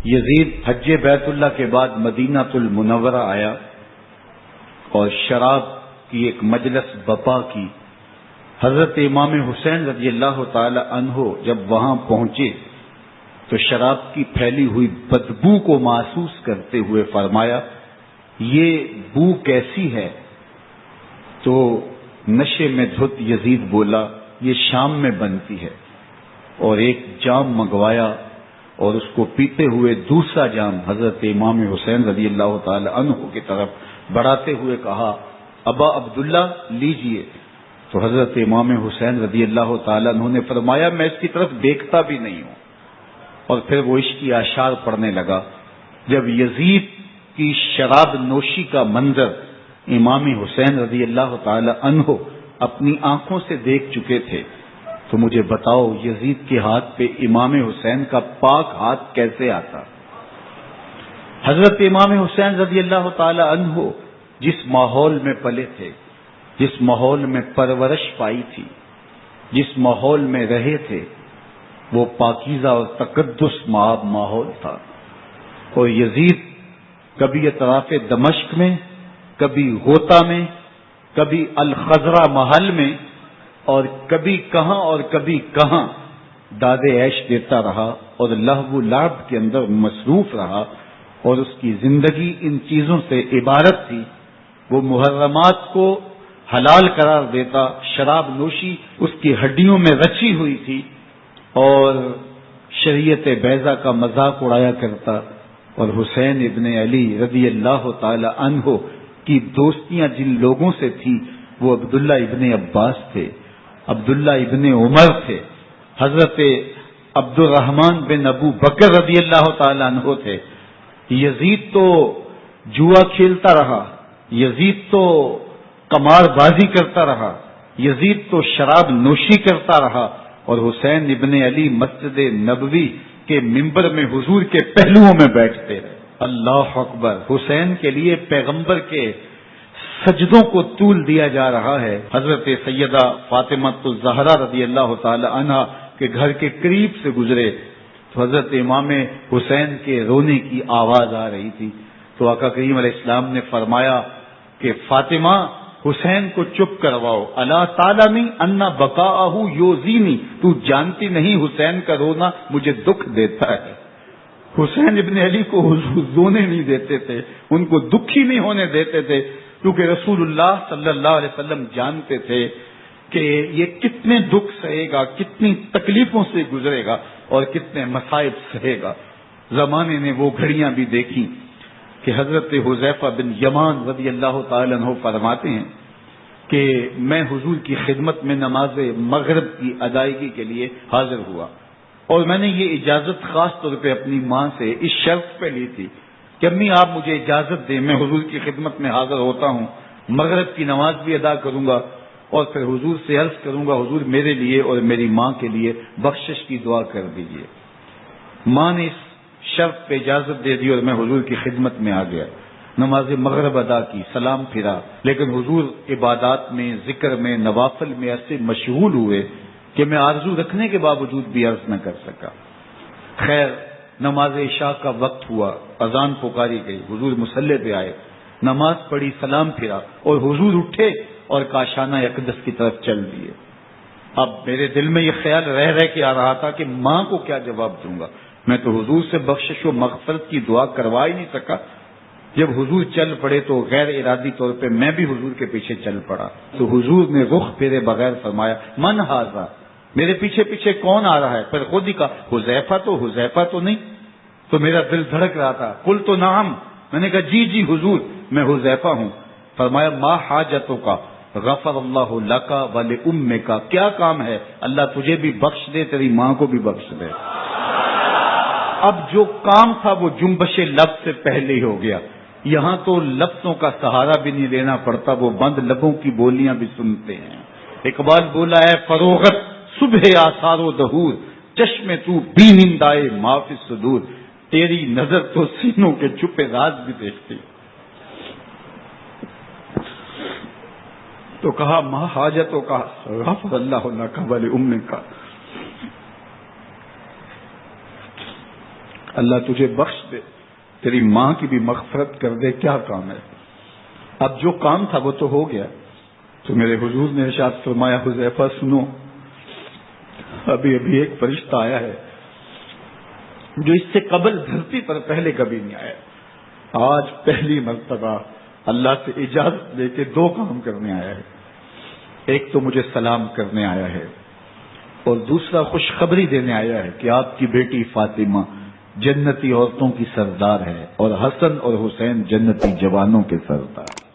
یزید حج بیت اللہ کے بعد مدینہ المنورہ آیا اور شراب کی ایک مجلس بپا کی. حضرت امام حسین رضی اللہ تعالی عنہ جب وہاں پہنچے تو شراب کی پھیلی ہوئی بدبو کو محسوس کرتے ہوئے فرمایا یہ بو کیسی ہے؟ تو نشے میں دھت یزید بولا یہ شام میں بنتی ہے، اور ایک جام منگوایا اور اس کو پیتے ہوئے دوسرا جام حضرت امام حسین رضی اللہ تعالی عنہ کی طرف بڑھاتے ہوئے کہا ابا عبداللہ لیجئے. تو حضرت امام حسین رضی اللہ تعالی عنہ نے فرمایا میں اس کی طرف دیکھتا بھی نہیں ہوں، اور پھر وہ عشقی اشعار پڑھنے لگا. جب یزید کی شراب نوشی کا منظر امام حسین رضی اللہ تعالی عنہ اپنی آنکھوں سے دیکھ چکے تھے تو مجھے بتاؤ یزید کے ہاتھ پہ امام حسین کا پاک ہاتھ کیسے آتا؟ حضرت امام حسین رضی اللہ تعالی عنہ جس ماحول میں پلے تھے، جس ماحول میں پرورش پائی تھی، جس ماحول میں رہے تھے، وہ پاکیزہ اور تقدس ماحول تھا. اور یزید کبھی اطراف دمشق میں، کبھی غوطہ میں، کبھی الخضرہ محل میں، اور کبھی کہاں اور کبھی کہاں داد عیش دیتا رہا اور لہو و لعب کے اندر مصروف رہا، اور اس کی زندگی ان چیزوں سے عبارت تھی. وہ محرمات کو حلال قرار دیتا، شراب نوشی اس کی ہڈیوں میں رچی ہوئی تھی، اور شریعت بیضا کا مذاق اڑایا کرتا. اور حسین ابن علی رضی اللہ تعالی عنہ کی دوستیاں جن لوگوں سے تھی وہ عبداللہ ابن عباس تھے، عبداللہ ابن عمر تھے، حضرت عبد الرحمن بن ابو بکر رضی اللہ تعالی عنہ تھے. یزید تو جوا کھیلتا رہا، یزید تو قمار بازی کرتا رہا، یزید تو شراب نوشی کرتا رہا، اور حسین ابن علی مسجد نبوی کے ممبر میں حضور کے پہلوؤں میں بیٹھتے رہے. اللہ اکبر. حسین کے لیے پیغمبر کے سجدوں کو طول دیا جا رہا ہے. حضرت سیدہ فاطمہ الزہرا رضی اللہ تعالی عنہا کے گھر کے قریب سے گزرے تو حضرت امام حسین کے رونے کی آواز آ رہی تھی. تو آقا کریم علیہ السلام نے فرمایا کہ فاطمہ حسین کو چپ کرواؤ. الا تعلمی ان بقاءہ یؤذینی، تو جانتی نہیں حسین کا رونا مجھے دکھ دیتا ہے. حسین ابن علی کو حضور رونے نہیں دیتے تھے، ان کو دکھی نہیں ہونے دیتے تھے، کیونکہ رسول اللہ صلی اللہ علیہ وسلم جانتے تھے کہ یہ کتنے دکھ سہے گا، کتنی تکلیفوں سے گزرے گا اور کتنے مصائب سہے گا. زمانے نے وہ گھڑیاں بھی دیکھی کہ حضرت حذیفہ بن یمان رضی اللہ تعالی عنہ فرماتے ہیں کہ میں حضور کی خدمت میں نماز مغرب کی ادائیگی کے لیے حاضر ہوا، اور میں نے یہ اجازت خاص طور پہ اپنی ماں سے اس شرط پہ لی تھی کہ امی آپ مجھے اجازت دیں، میں حضور کی خدمت میں حاضر ہوتا ہوں، مغرب کی نماز بھی ادا کروں گا، اور پھر حضور سے عرض کروں گا حضور میرے لیے اور میری ماں کے لیے بخشش کی دعا کر دیجیے. ماں نے اس شرط پہ اجازت دے دی اور میں حضور کی خدمت میں آ گیا. نماز مغرب ادا کی، سلام پھرا، لیکن حضور عبادات میں، ذکر میں، نوافل میں ایسے مشغول ہوئے کہ میں آرزو رکھنے کے باوجود بھی عرض نہ کر سکا. خیر نماز عشاء کا وقت ہوا، اذان پکاری گئی، حضور مصلی پہ آئے، نماز پڑھی، سلام پھرا، اور حضور اٹھے اور کاشانہ اقدس کی طرف چل دیے. اب میرے دل میں یہ خیال رہ کے آ رہا تھا کہ ماں کو کیا جواب دوں گا. میں تو حضور سے بخشش و مغفرت کی دعا کروا ہی نہیں سکا. جب حضور چل پڑے تو غیر ارادی طور پہ میں بھی حضور کے پیچھے چل پڑا. تو حضور نے رخ پھیرے بغیر فرمایا من ھذا، میرے پیچھے پیچھے کون آ رہا ہے؟ پھر خود ہی کہا حذیفہ تو نہیں. تو میرا دل دھڑک رہا تھا. قلت نعم، میں نے کہا جی حضور میں حذیفہ ہوں. فرمایا ما حاجتوں کا غفر اللہ لک ولامک، کیا کام ہے؟ اللہ تجھے بھی بخش دے، تیری ماں کو بھی بخش دے. اب جو کام تھا وہ جنبش لب سے پہلے ہی ہو گیا. یہاں تو لفظوں کا سہارا بھی نہیں لینا پڑتا، وہ بند لبوں کی بولیاں بھی سنتے ہیں. اقبال بولا ہے فروغت صبح آثار و دہور، چشم تو بینندائے ما فی الصدور، تیری نظر تو سینوں کے چھپے راز بھی دیکھتی. تو کہا ما حاجتوں کا غفر اللہ لک ولامک. اللہ تجھے بخش دے، تیری ماں کی بھی مغفرت کر دے، کیا کام ہے؟ اب جو کام تھا وہ تو ہو گیا۔ تو میرے حضور نے ارشاد فرمایا، حذیفہ سنو، ابھی ابھی ایک فرشتہ آیا ہے جو اس سے قبل دھرتی پر پہلے کبھی نہیں آیا، آج پہلی مرتبہ اللہ سے اجازت لے کے دو کام کرنے آیا ہے، ایک تو مجھے سلام کرنے آیا ہے اور دوسرا خوشخبری دینے آیا ہے کہ آپ کی بیٹی فاطمہ جنتی عورتوں کی سردار ہے اور حسن اور حسین جنتی جوانوں کے سردار۔